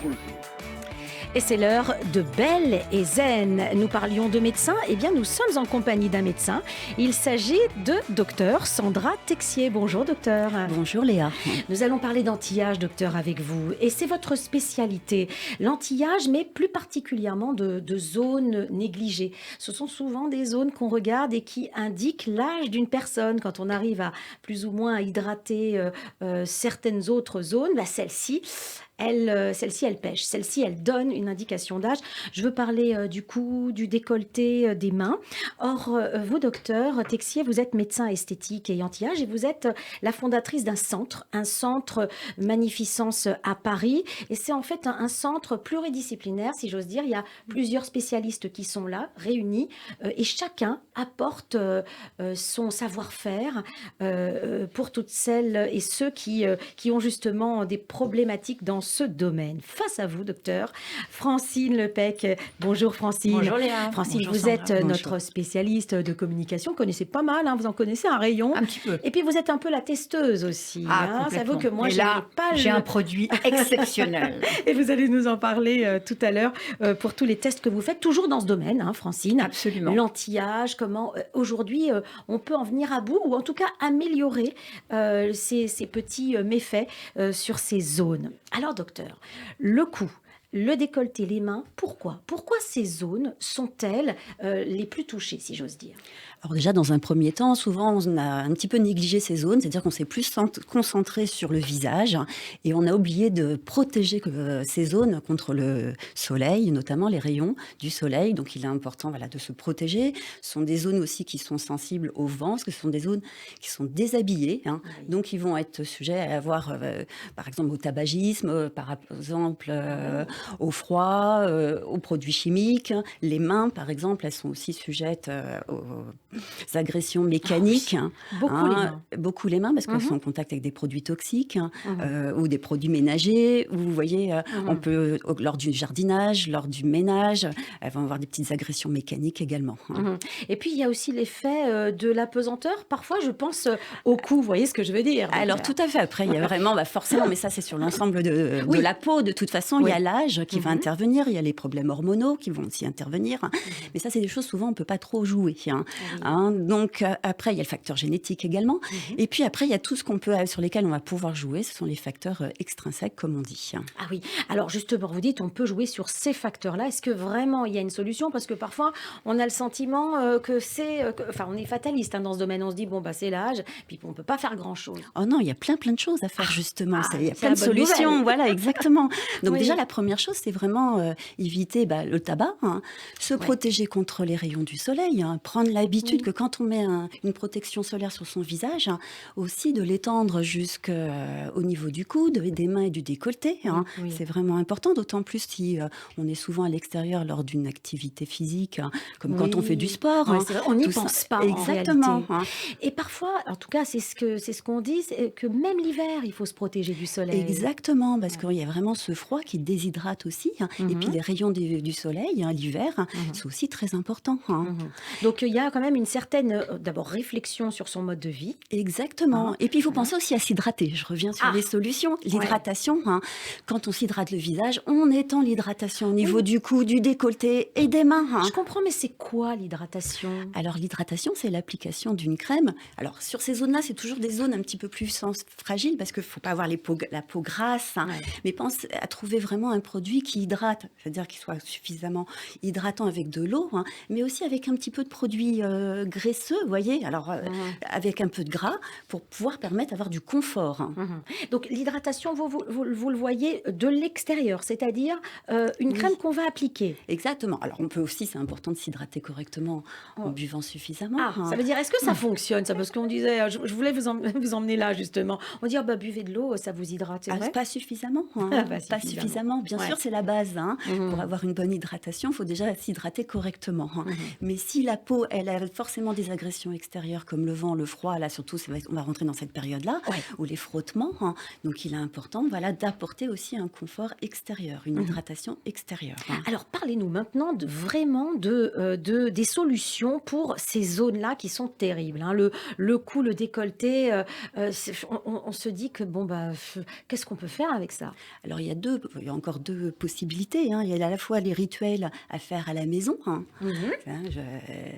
Bonjour. Et c'est l'heure de Belle et Zen. Nous parlions de médecins. Eh bien, nous sommes en compagnie d'un médecin. Il s'agit de docteur Sandra Texier. Bonjour, docteur. Bonjour, Léa. Nous allons parler d'anti-âge, docteur, avec vous. Et c'est votre spécialité, l'anti-âge, mais plus particulièrement de zones négligées. Ce sont souvent des zones qu'on regarde et qui indiquent l'âge d'une personne. Quand on arrive à plus ou moins à hydrater certaines autres zones, celle-ci, elle pêche. Celle-ci, elle donne une indication d'âge. Je veux parler du cou, du décolleté, des mains. Or, vous, docteur Texier, vous êtes médecin esthétique et anti-âge et vous êtes la fondatrice d'un centre Magnificence à Paris. Et c'est en fait un centre pluridisciplinaire, si j'ose dire. Il y a plusieurs spécialistes qui sont là, réunis, et chacun apporte son savoir-faire pour toutes celles et ceux qui ont justement des problématiques dans ce domaine. Face à vous, docteur Francine Lepec. Bonjour Francine. Bonjour Léa. Francine, Bonjour, vous Sandra. êtes notre spécialiste de communication. Vous connaissez pas mal, vous en connaissez un rayon. Un petit peu. Et puis vous êtes un peu la testeuse aussi. Ça vaut que moi, et là, j'ai un produit exceptionnel. Et vous allez nous en parler tout à l'heure pour tous les tests que vous faites, toujours dans ce domaine, Francine. Absolument. L'anti-âge, comment aujourd'hui on peut en venir à bout ou en tout cas améliorer ces petits méfaits sur ces zones. Alors docteur, le cou, le décolleté, les mains, pourquoi ces zones sont-elles les plus touchées, si j'ose dire? Alors déjà, dans un premier temps, souvent, on a un petit peu négligé ces zones, c'est-à-dire qu'on s'est plus concentré sur le visage et on a oublié de protéger ces zones contre le soleil, notamment les rayons du soleil. Donc, il est important de se protéger. Ce sont des zones aussi qui sont sensibles au vent, parce que ce sont des zones qui sont déshabillées. Oui. Donc, ils vont être sujets à avoir, par exemple, au tabagisme, par exemple, au froid, aux produits chimiques. Les mains, par exemple, elles sont aussi sujettes aux agressions mécaniques. Beaucoup les mains, parce qu'elles sont en contact avec des produits toxiques ou des produits ménagers. Vous voyez, on peut, lors du jardinage, lors du ménage, elles vont avoir des petites agressions mécaniques également. Et puis, il y a aussi l'effet de l'apesanteur. Parfois, je pense au cou, vous voyez ce que je veux dire? Alors, tout à fait. Après, il y a vraiment, forcément, mais ça, c'est sur l'ensemble de la peau. De toute façon, il y a l'âge qui va intervenir, il y a les problèmes hormonaux qui vont aussi intervenir. Mais ça, c'est des choses, souvent, on ne peut pas trop jouer. Donc, après, il y a le facteur génétique également. Et puis, après, il y a tout ce sur lesquels on va pouvoir jouer. Ce sont les facteurs extrinsèques, comme on dit. Ah oui. Alors, justement, vous dites, on peut jouer sur ces facteurs-là. Est-ce que vraiment, il y a une solution? Parce que parfois, on a le sentiment que on est fataliste dans ce domaine. On se dit, c'est l'âge, puis on ne peut pas faire grand-chose. Oh non, il y a plein de choses à faire, justement. Il y a plein de solutions. Nouvelle. Voilà, exactement. Donc, déjà, la première chose, c'est vraiment éviter le tabac, se protéger contre les rayons du soleil, prendre l'habitude que quand on met une protection solaire sur son visage, aussi de l'étendre jusqu'au niveau du coude, des mains et du décolleté. C'est vraiment important, d'autant plus si on est souvent à l'extérieur lors d'une activité physique, comme quand on fait du sport. C'est vrai, on n'y pense pas. Exactement. Et parfois, en tout cas, c'est ce qu'on dit, c'est que même l'hiver, il faut se protéger du soleil. Exactement, parce qu'il y a vraiment ce froid qui déshydrate aussi. Et puis les rayons du soleil, l'hiver, c'est aussi très important. Donc, il y a quand même une certaine, d'abord, réflexion sur son mode de vie. Exactement. Et puis, il faut penser aussi à s'hydrater. Je reviens sur les solutions. L'hydratation, quand on s'hydrate le visage, on étend l'hydratation au niveau du cou, du décolleté et des mains. Je comprends, mais c'est quoi l'hydratation? Alors, l'hydratation, c'est l'application d'une crème. Alors, sur ces zones-là, c'est toujours des zones un petit peu plus fragiles parce qu'il ne faut pas avoir la peau grasse. Mais pense à trouver vraiment un produit qui hydrate, c'est-à-dire qu'il soit suffisamment hydratant avec de l'eau, mais aussi avec un petit peu de produit graisseux, vous voyez, avec un peu de gras pour pouvoir permettre d'avoir du confort. Donc l'hydratation, vous le voyez de l'extérieur, c'est-à-dire une crème qu'on va appliquer. Exactement. Alors on peut aussi, c'est important de s'hydrater correctement en buvant suffisamment. Ça veut dire, est-ce que ça fonctionne ça? Parce qu'on disait, je voulais vous emmener là justement. On dit, buvez de l'eau, ça vous hydrate, c'est vrai? Pas suffisamment. Pas suffisamment. Bien sûr, c'est la base. Pour avoir une bonne hydratation, il faut déjà s'hydrater correctement. Mais si la peau, elle a forcément des agressions extérieures comme le vent, le froid, là surtout, on va rentrer dans cette période-là, ou les frottements. Donc il est important d'apporter aussi un confort extérieur, une hydratation extérieure. Alors parlez-nous maintenant des solutions pour ces zones-là qui sont terribles. Le cou, le décolleté, on se dit que qu'est-ce qu'on peut faire avec ça? Alors il y a encore deux possibilités, hein. Il y a à la fois les rituels à faire à la maison, hein. Mhm. Hein,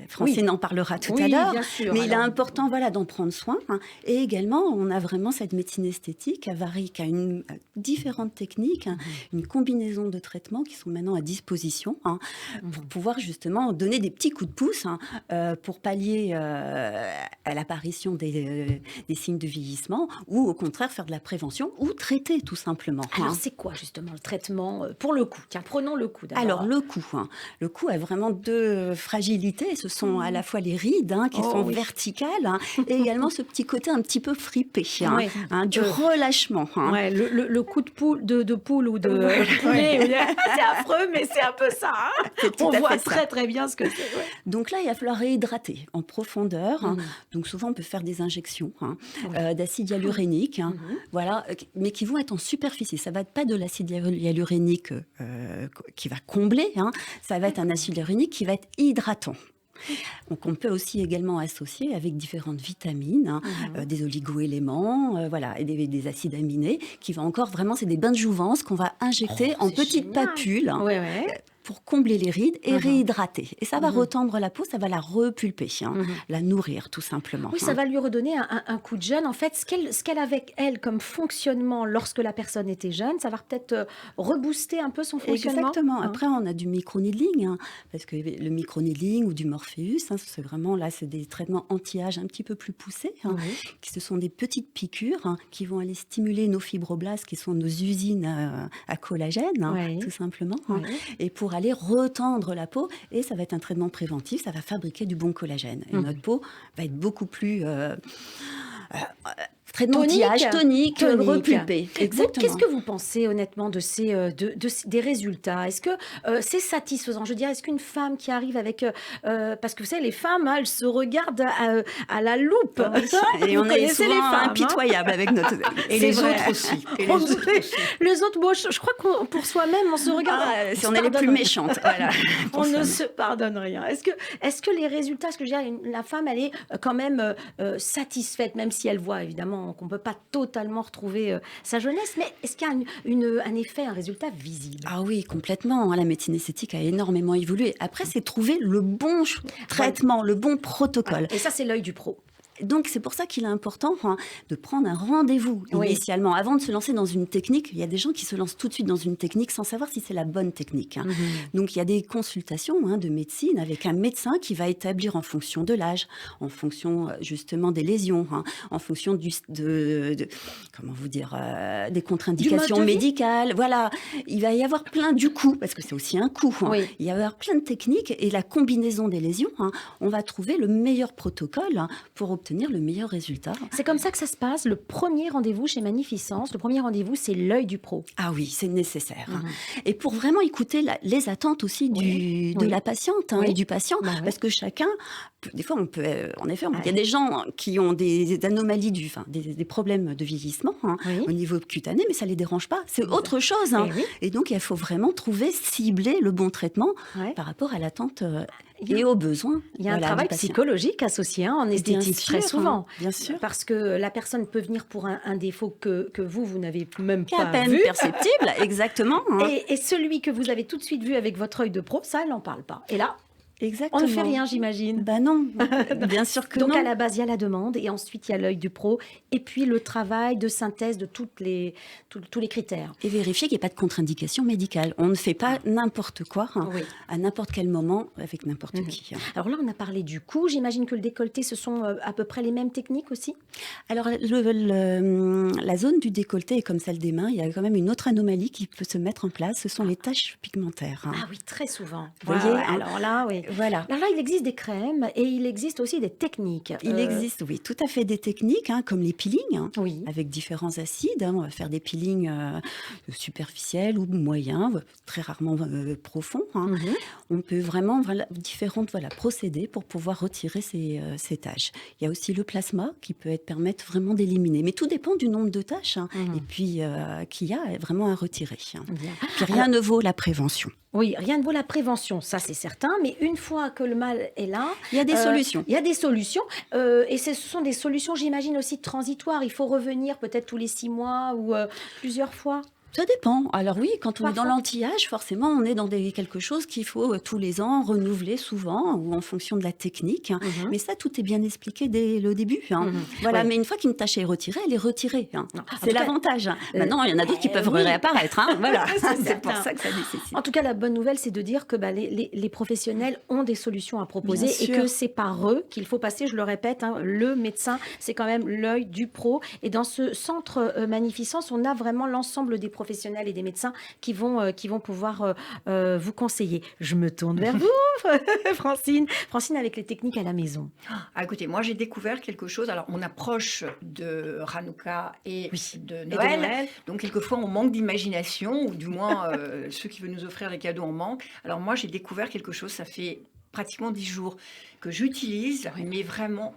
Francine en parlera tout à l'heure. Bien sûr. Mais il est Alors, important, voilà, d'en prendre soin, hein. Et également, on a vraiment cette médecine esthétique qui a différentes techniques, hein, une combinaison de traitements qui sont maintenant à disposition, hein, pour pouvoir justement donner des petits coups de pouce, hein, pour pallier à l'apparition des signes de vieillissement, ou au contraire faire de la prévention ou traiter tout simplement, alors hein. c'est quoi justement le traitement pour le cou? Tiens, prenons le cou d'abord. Alors le cou, hein. Le cou a vraiment deux fragilités. Ce sont à la fois les rides, hein, qui sont oui. verticales, hein, et également ce petit côté un petit peu fripé, hein, Ouais. hein, du relâchement, hein. Ouais, le coup de poule, de poule ou de poulet, c'est affreux, mais c'est un peu ça, hein. C'est tout On à voit fait ça. très très bien ce que c'est. Ouais. Donc là, il va falloir réhydrater en profondeur, hein. Mhm. Donc souvent, on peut faire des injections, hein, Oui. d'acide hyaluronique, hein, voilà, mais qui vont être en superficie. Ça va être pas de l'acide hyaluronique qui va combler, hein. Ça va être un acide hyaluronique qui va être hydratant. Donc on peut aussi également associer avec différentes vitamines, hein, des oligo-éléments, voilà, et des acides aminés qui vont encore vraiment, c'est des bains de jouvence qu'on va injecter en c'est petites génial. papules, hein, Ouais, ouais. pour combler les rides et réhydrater. Et ça va retendre la peau, ça va la repulper, hein, la nourrir tout simplement. Oui, ça va lui redonner un coup de jeune. En fait, ce qu'elle avait, elle, comme fonctionnement lorsque la personne était jeune, ça va peut-être rebooster un peu son fonctionnement. Exactement. Hein. Après, on a du micro-needling, hein, parce que le micro-needling ou du Morpheus, hein, c'est vraiment, là, c'est des traitements anti-âge un petit peu plus poussés, hein, qui ce sont des petites piqûres, hein, qui vont aller stimuler nos fibroblastes, qui sont nos usines à collagène, hein, Oui. tout simplement, hein, Oui. et pour aller retendre la peau, et ça va être un traitement préventif, ça va fabriquer du bon collagène. Et notre peau va être beaucoup plus... traitement anti-âge, tonique, repulpé. Exactement. Qu'est-ce que vous pensez honnêtement de des résultats? Est-ce que c'est satisfaisant? Je veux dire, est-ce qu'une femme qui arrive avec... parce que vous savez, les femmes, hein, elles se regardent à la loupe. Et Vous on est connaissez les souvent femmes, impitoyable avec notre... Et les autres aussi. Et les autres aussi. Les autres, bon, je crois que pour soi-même, on se regarde. si on est les plus méchantes, voilà. On ne se pardonne rien. Est-ce que les résultats, ce que je veux dire, la femme, elle est quand même satisfaite, même si elle voit évidemment qu'on ne peut pas totalement retrouver sa jeunesse, mais est-ce qu'il y a un effet, un résultat visible? Ah oui, complètement, hein. La médecine esthétique a énormément évolué. Après, c'est trouver le bon traitement, le bon protocole. Et ça, c'est l'œil du pro. Donc, c'est pour ça qu'il est important, hein, de prendre un rendez-vous initialement. Avant de se lancer dans une technique, il y a des gens qui se lancent tout de suite dans une technique sans savoir si c'est la bonne technique, hein. Donc, il y a des consultations, hein, de médecine avec un médecin qui va établir en fonction de l'âge, en fonction justement des lésions, hein, en fonction comment vous dire, des contre-indications médicales. Voilà, il va y avoir plein du coût, parce que c'est aussi un coût, hein. Il va y avoir plein de techniques et la combinaison des lésions, hein, on va trouver le meilleur protocole, hein, pour obtenir le meilleur résultat. C'est comme ça que ça se passe. Le premier rendez-vous chez Magnificence, le premier rendez-vous, c'est l'œil du pro. Ah oui, c'est nécessaire, hein. Et pour vraiment écouter les attentes aussi de la patiente, hein, et du patient, parce que chacun, des fois, on peut, en effet, il y a des gens qui ont des anomalies, des problèmes de vieillissement, hein, au niveau cutané, mais ça ne les dérange pas. C'est autre chose, hein. Et donc, il faut vraiment cibler le bon traitement par rapport à l'attente et aux besoins. Il y a un travail psychologique associé, hein, en esthétique, très souvent. Bien sûr. Parce que la personne peut venir pour un défaut que vous n'avez même pas vu. À peine perceptible, exactement. Hein. Et celui que vous avez tout de suite vu avec votre œil de pro, ça, elle n'en parle pas. Et là, exactement. On ne fait rien, j'imagine. Ben non, bien sûr que donc, non. Donc à la base, il y a la demande, et ensuite il y a l'œil du pro, et puis le travail de synthèse de tous les critères. Et vérifier qu'il n'y ait pas de contre-indication médicale. On ne fait pas n'importe quoi, hein, à n'importe quel moment, avec n'importe qui. Hein. Alors là, on a parlé du cou. J'imagine que le décolleté, ce sont à peu près les mêmes techniques aussi? Alors, la zone du décolleté est comme celle des mains. Il y a quand même une autre anomalie qui peut se mettre en place. Ce sont les taches pigmentaires. Hein. Ah oui, très souvent. Vous voyez, alors là, oui. Voilà. Alors là, il existe des crèmes et il existe aussi des techniques. Il existe, oui, tout à fait des techniques, hein, comme les peelings, hein, oui. avec différents acides. Hein. On va faire des peelings superficiels ou moyens, très rarement profonds. Hein. On peut vraiment, différents procédés pour pouvoir retirer ces taches. Il y a aussi le plasma qui peut permettre vraiment d'éliminer. Mais tout dépend du nombre de taches, hein, et puis qu'il y a vraiment à retirer. Hein. Puis rien ne vaut la prévention. Oui, rien ne vaut la prévention, ça c'est certain, mais une fois que le mal est là... Il y a des solutions. Il y a des solutions, et ce sont des solutions, j'imagine, aussi transitoires. Il faut revenir peut-être tous les 6 mois ou plusieurs fois. Ça dépend. Alors oui, quand on est dans Parfois. l'anti-âge, forcément, on est dans quelque chose qu'il faut tous les ans renouveler souvent ou en fonction de la technique. Mhm. Mais ça, tout est bien expliqué dès le début. Mhm. Voilà. Oui. Mais une fois qu'une tâche est retirée, elle est retirée. Non. En C'est tout cas, l'avantage. Maintenant, il y en a d'autres qui peuvent oui. réapparaître. Voilà. C'est C'est pour certain. ça que ça nécessite. En tout cas, la bonne nouvelle, c'est de dire que les professionnels ont des solutions à proposer Bien et sûr. que c'est par eux qu'il faut passer. Je le répète, le médecin, c'est quand même l'œil du pro. Et dans ce centre Magnificence, on a vraiment l'ensemble des professionnels et des médecins qui vont pouvoir vous conseiller. Je me tourne vers vous, Francine. Francine, avec les techniques à la maison. Ah, écoutez, moi j'ai découvert quelque chose. Alors, on approche de Hanouka et Oui. de Et de Noël. Noël. Donc, quelquefois, on manque d'imagination, ou du moins, ceux qui veulent nous offrir des cadeaux en manquent. Alors, moi, j'ai découvert quelque chose. Ça fait pratiquement 10 jours que j'utilise, mais vraiment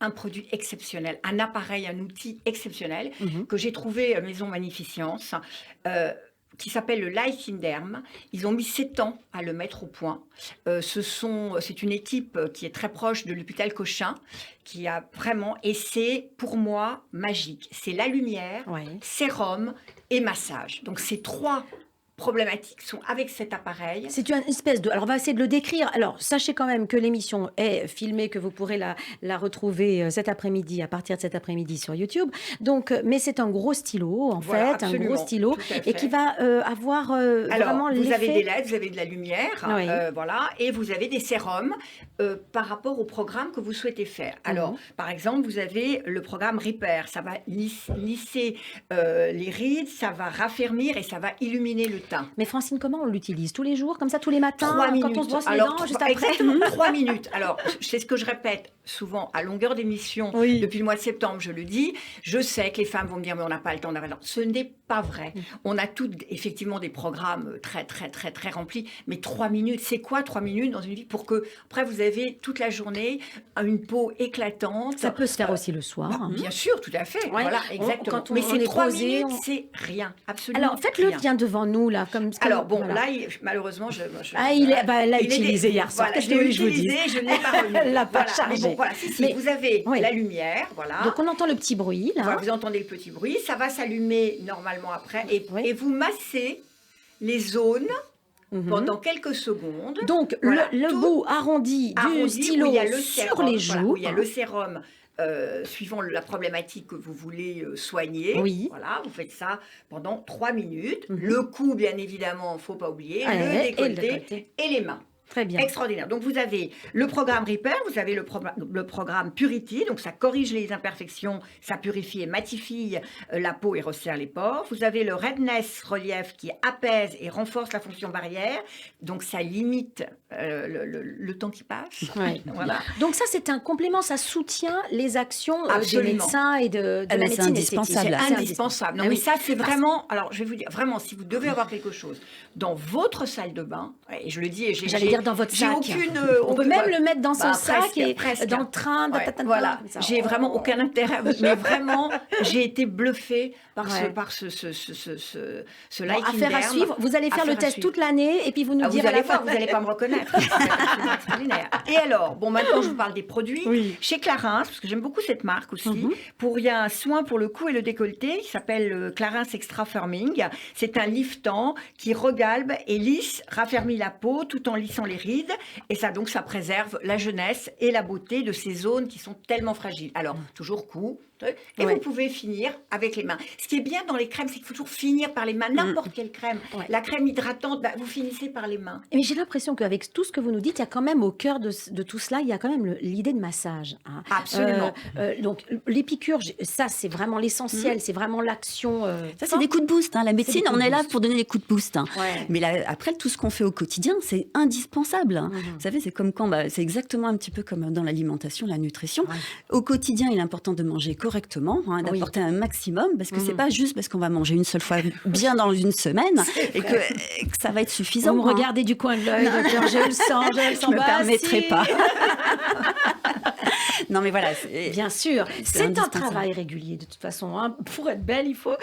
un produit exceptionnel, un appareil, un outil exceptionnel que j'ai trouvé à Maison Magnificence, qui s'appelle le Light Derm. Ils ont mis 7 ans à le mettre au point. C'est une équipe qui est très proche de l'hôpital Cochin, qui a vraiment, et c'est pour moi magique. C'est la lumière, Ouais. sérum et massage. Donc ces 3 problématiques sont avec cet appareil. C'est une espèce de... Alors, on va essayer de le décrire. Alors, sachez quand même que l'émission est filmée, que vous pourrez la retrouver cet après-midi, à partir de cet après-midi sur YouTube. Donc, mais c'est un gros stylo, en Voilà, fait, un absolument, gros stylo, tout à et fait. qui va avoir Alors, vraiment vous avez l'effet... des LED, vous avez de la lumière, Oui. voilà, et vous avez des sérums par rapport au programme que vous souhaitez faire. Alors, par exemple, vous avez le programme Repair, ça va lisser les rides, ça va raffermir et ça va illuminer le teint. Mais Francine, comment on l'utilise? Tous les jours, comme ça, tous les matins, 3 minutes. quand on se brosse Alors, les dents, juste trois- après? Exactement, 3 minutes. Alors, c'est ce que je répète souvent à longueur d'émission Oui. depuis le mois de septembre, je le dis. Je sais que les femmes vont me dire, mais on n'a pas le temps d'avoir le temps. Ce n'est pas vrai. On a toutes, effectivement, des programmes très, très, très, très remplis. Mais 3 minutes, c'est quoi 3 minutes dans une vie pour que, après, vous avez toute la journée une peau éclatante. Ça peut se faire aussi le soir. Bah, bien sûr, tout à fait. Ouais. Voilà, exactement. Quand on mais est ces 3 posé, minutes, on- c'est rien. Absolument Alors, faites-le rien. bien devant nous, là. Alors, bon, voilà. là, malheureusement, Ah, elle l'a il est utilisé des- hier soir. Voilà, Qu'est-ce je que vous l'ai voulez que je vous dise? utilisé, je ne l'ai pas remis. Elle l'a pas Voilà, chargé. Mais bon, voilà, si, Mais- vous avez oui. la lumière, voilà. Donc, on entend le petit bruit, là. Voilà, vous entendez le petit bruit, ça va s'allumer normalement après, Oui. et vous massez les zones Mhm. pendant quelques secondes. Donc, Voilà, le tout bout arrondi du arrondi, stylo où il y a le sur sérum, les voilà, joues. où il y a le sérum suivant la problématique que vous voulez soigner. Oui. Voilà, vous faites ça pendant 3 minutes. Mhm. Le cou, bien évidemment, il ne faut pas oublier, Ouais, le et le décolleté décolleté. et les mains. Très bien. Extraordinaire. Donc, vous avez le programme Repair, vous avez le programme Purity, donc ça corrige les imperfections, ça purifie et matifie la peau et resserre les pores. Vous avez le Redness Relief qui apaise et renforce la fonction barrière, donc ça limite le temps qui passe. Ouais. Voilà. Donc, ça, c'est un complément. Ça soutient les actions des Absolument. médecins et de Ah, la mais c'est médecine indispensable. esthétique. C'est indispensable. Non, Ah mais oui. ça, c'est vraiment. Alors, je vais vous dire, vraiment, si vous devez avoir quelque chose dans votre salle de bain, et je le dis, et J'allais dire dans votre j'ai sac. aucune. On peut même le mettre dans son Bah, sac presque, et presque. dans le train. Ouais, ta. voilà, Ça. j'ai vraiment aucun intérêt, mais vraiment, j'ai été bluffée par Ouais. ce Bon, Light affaire à Derm. suivre. Vous allez faire le Affaire à test suivre. toute l'année et puis vous nous Ah, vous direz à allez la fin. voir, vous n'allez pas me reconnaître. C'est absolument extraordinaire. Et alors, bon, maintenant je vous parle des produits. Oui. Chez Clarins, parce que j'aime beaucoup cette marque aussi, il y a un soin pour le cou et le décolleté qui s'appelle Clarins Extra Firming. C'est un liftant qui regalbe et lisse, raffermit la peau tout en lissant les rides. Et ça, donc, ça préserve la jeunesse et la beauté de ces zones qui sont tellement fragiles. Alors, toujours cou. Et Ouais. vous pouvez finir avec les mains. Ce qui est bien dans les crèmes, c'est qu'il faut toujours finir par les mains. N'importe quelle crème. Ouais. La crème hydratante, bah, vous finissez par les mains. Mais j'ai l'impression qu'avec tout ce que vous nous dites, il y a quand même au cœur de tout cela, il y a quand même l'idée de massage. Hein. Absolument. Donc, les piqûres, ça, c'est vraiment l'essentiel, c'est vraiment l'action. Ça, c'est des coups de boost. La médecine, des coups on de est là boost. pour donner des coups de boost. Ouais. Mais là, après, tout ce qu'on fait au quotidien, c'est indispensable. Vous savez, c'est comme quand, c'est exactement un petit peu comme dans l'alimentation, la nutrition. Ouais. Au quotidien, il est important de manger correctement, d'apporter un maximum, parce que c'est pas juste parce qu'on va manger une seule fois bien dans une semaine et que ça va être suffisant. Vous me regardez du coin de l'œil, docteur, je le sens, Je me Bah, permettrai si. pas. Non, mais voilà. Bien sûr, c'est un indispensable. travail régulier de toute façon. Hein. Pour être belle, il faut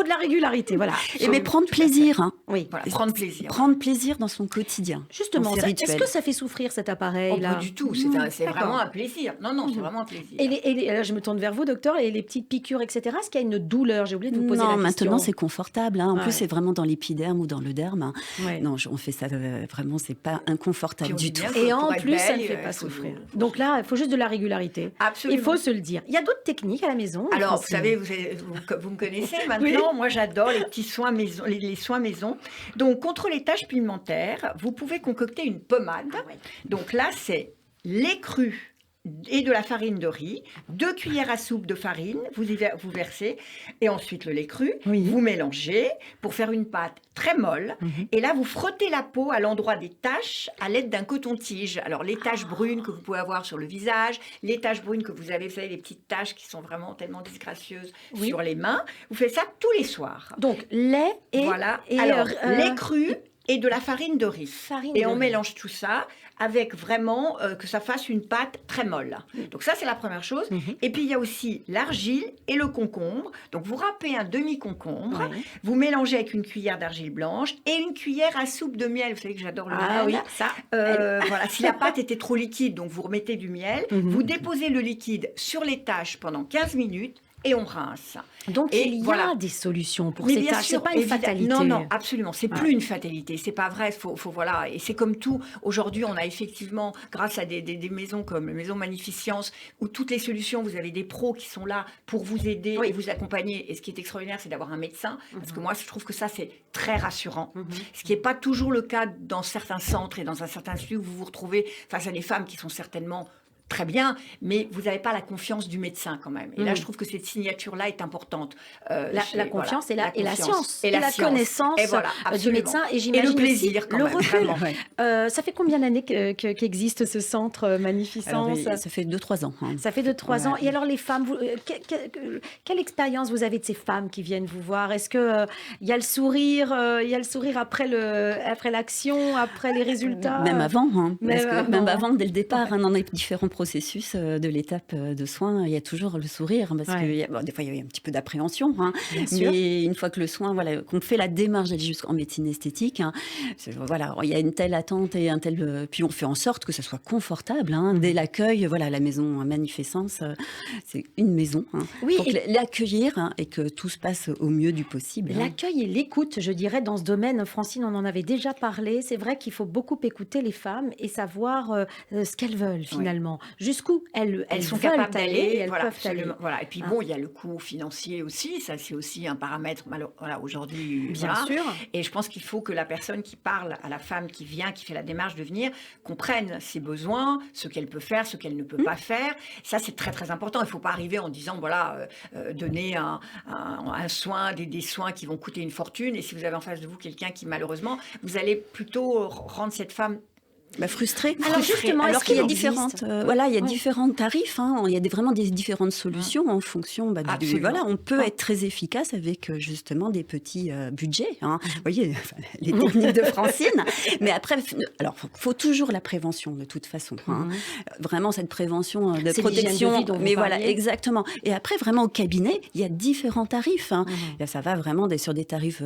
de la régularité. Voilà. Mais prendre plaisir. Hein. Oui. Voilà, prendre plaisir. Prendre plaisir dans son quotidien. Justement, dans ses est-ce rituels. que ça fait souffrir cet Oh, appareil-là? pas du tout, c'est D'accord. vraiment un plaisir. Non, non, c'est vraiment un plaisir. Là, je me tourne vers vous, docteur, et les petites piqûres, etc. Est-ce qu'il y a une douleur? J'ai oublié de vous poser Non, la question. maintenant c'est confortable. Hein. En Ouais. plus, c'est vraiment dans l'épiderme ou dans le derme. Hein. Ouais. Non, on fait ça vraiment, c'est pas inconfortable Puis on du dit tout. bien Et Pour en être plus, ça ne belle, fait il pas faut- souffrir. Donc là, il faut juste de la régularité. Absolument. Il faut se le dire. Il y a d'autres techniques à la maison? Alors, vous Francine? savez, vous me connaissez maintenant. Moi, j'adore les petits soins maison, les soins maison. Donc, contre les taches pigmentaires, vous pouvez concocter une pommade. Donc là, c'est lait cru et de la farine de riz, 2 cuillères à soupe de farine, vous versez, et ensuite le lait cru, Oui. vous mélangez pour faire une pâte très molle, et là vous frottez la peau à l'endroit des taches à l'aide d'un coton-tige. Alors les taches brunes que vous pouvez avoir sur le visage, les taches brunes que vous avez, vous savez, les petites taches qui sont vraiment tellement disgracieuses Oui. sur les mains, vous faites ça tous les soirs. Donc, lait et... Voilà, et, alors lait cru et de la farine de riz. farine Et de on riz. mélange tout ça avec vraiment que ça fasse une pâte très molle. Donc ça, c'est la première chose. Et puis, il y a aussi l'argile et le concombre. Donc, vous râpez un demi-concombre, Ouais. vous mélangez avec une cuillère d'argile blanche et une cuillère à soupe de miel. Vous savez que j'adore le Ah miel. oui, ça. Voilà, si la pâte était trop liquide, donc vous remettez du miel, vous déposez le liquide sur les taches pendant 15 minutes et on rince. Donc, Et il y a voilà. des solutions pour Mais ces bien tâches. sûr, C'est pas une évidemment. fatalité. Non, non, absolument. C'est Ouais. plus une fatalité. C'est pas vrai. Faut voilà. Et c'est comme tout. Aujourd'hui, on a effectivement, grâce à des maisons comme la Maison Magnificence, où toutes les solutions, vous avez des pros qui sont là pour vous aider Oui. et vous accompagner. Et ce qui est extraordinaire, c'est d'avoir un médecin, parce que moi, je trouve que ça, c'est très rassurant. Ce qui n'est pas toujours le cas dans certains centres et dans un certain lieu où vous vous retrouvez face à des femmes qui sont certainement très bien, mais vous n'avez pas la confiance du médecin quand même. Et là, je trouve que cette signature-là est importante. La confiance voilà, et la confiance science. et la science. connaissance Et voilà, du absolument. médecin. Et Et j'imagine le plaisir aussi quand le même, recul. vraiment. Ouais. Ça fait combien d'années qu'existe ce centre Alors, Magnificence? ça fait 2-3 ans. Hein. Ça fait 2-3 ans. Ouais. Et alors, les femmes, quelle expérience vous avez de ces femmes qui viennent vous voir? Est-ce que il y a le sourire après l'action, après les résultats? Même avant, hein, Même parce que avant. même avant, dès le départ, hein, dans les différents processus de l'étape de soins, il y a toujours le sourire, parce Ouais. que des fois, il y a un petit peu d'appréhension, hein, Bien sûr. mais une fois que le soin, voilà, qu'on fait la démarche d'aller jusqu'en médecine esthétique, hein, voilà, il y a une telle attente et un tel, puis on fait en sorte que ça soit confortable, hein, dès l'accueil, voilà, la maison Magnificence, c'est une maison, hein, Oui, pour l'accueillir hein, et que tout se passe au mieux du possible. Hein. L'accueil et l'écoute, je dirais, dans ce domaine, Francine, on en avait déjà parlé. C'est vrai qu'il faut beaucoup écouter les femmes et savoir ce qu'elles veulent finalement. Jusqu'où elles sont veulent capables aller d'aller, et elles voilà, peuvent aller. absolument. Voilà. Et puis Hein. bon, il y a le coût financier aussi, ça c'est aussi un paramètre voilà, aujourd'hui. Bien voilà. sûr. Et je pense qu'il faut que la personne qui parle à la femme qui vient, qui fait la démarche de venir, comprenne ses besoins, ce qu'elle peut faire, ce qu'elle ne peut pas faire. Ça c'est très très important. Il ne faut pas arriver en disant, voilà, donner un soin, des soins qui vont coûter une fortune. Et si vous avez en face de vous quelqu'un qui malheureusement, vous allez plutôt rendre cette femme Frustrée. Alors justement, Alors est-ce qu'il y a qu'il existe différentes, voilà, il y a Oui. différents tarifs. Hein, il y a vraiment des différentes solutions en fonction. Absolument. Voilà, on peut être très efficace avec justement des petits budgets. Hein. Vous voyez, les techniques de Francine. Mais après, alors faut toujours la prévention de toute façon. Hein. Vraiment cette prévention de C'est l'hygiène de protection. vie dont vous Mais voilà, parliez. exactement. Et après, vraiment au cabinet, il y a différents tarifs. Hein. Là, ça va vraiment sur des tarifs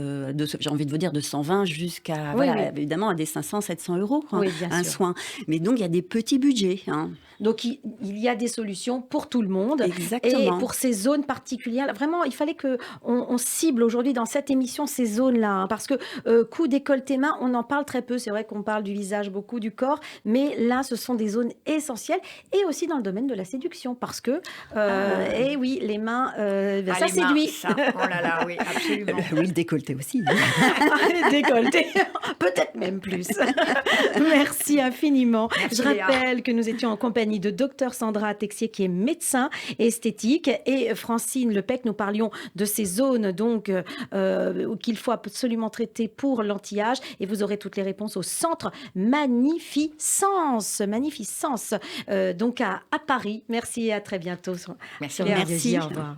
j'ai envie de vous dire de 120 jusqu'à Oui, voilà, oui. évidemment à des 500, 700 euros. Hein, Oui, bien un sûr. soin. Mais donc, il y a des petits budgets. Hein. Donc il y a des solutions pour tout le monde. Exactement. Et pour ces zones particulières, vraiment, il fallait que on cible aujourd'hui dans cette émission ces zones-là. Hein, parce que cou, décolleté, main, on en parle très peu. C'est vrai qu'on parle du visage, beaucoup du corps. Mais là, ce sont des zones essentielles. Et aussi dans le domaine de la séduction. Parce que, et oui, les mains, ça les mains, séduit. ça. Oh là là, oui, absolument. Oui, le décolleté aussi. Décolleté, peut-être même plus. Merci infiniment. Merci, Je Léa. rappelle que nous étions en compagnie de Dr Sandra Texier, qui est médecin esthétique, et Francine Lepec. Nous parlions de ces zones donc qu'il faut absolument traiter pour l'anti-âge, et vous aurez toutes les réponses au centre Magnificence, donc à Paris. Merci et à très bientôt. Merci. Léa Merci. Ardiosi, au revoir.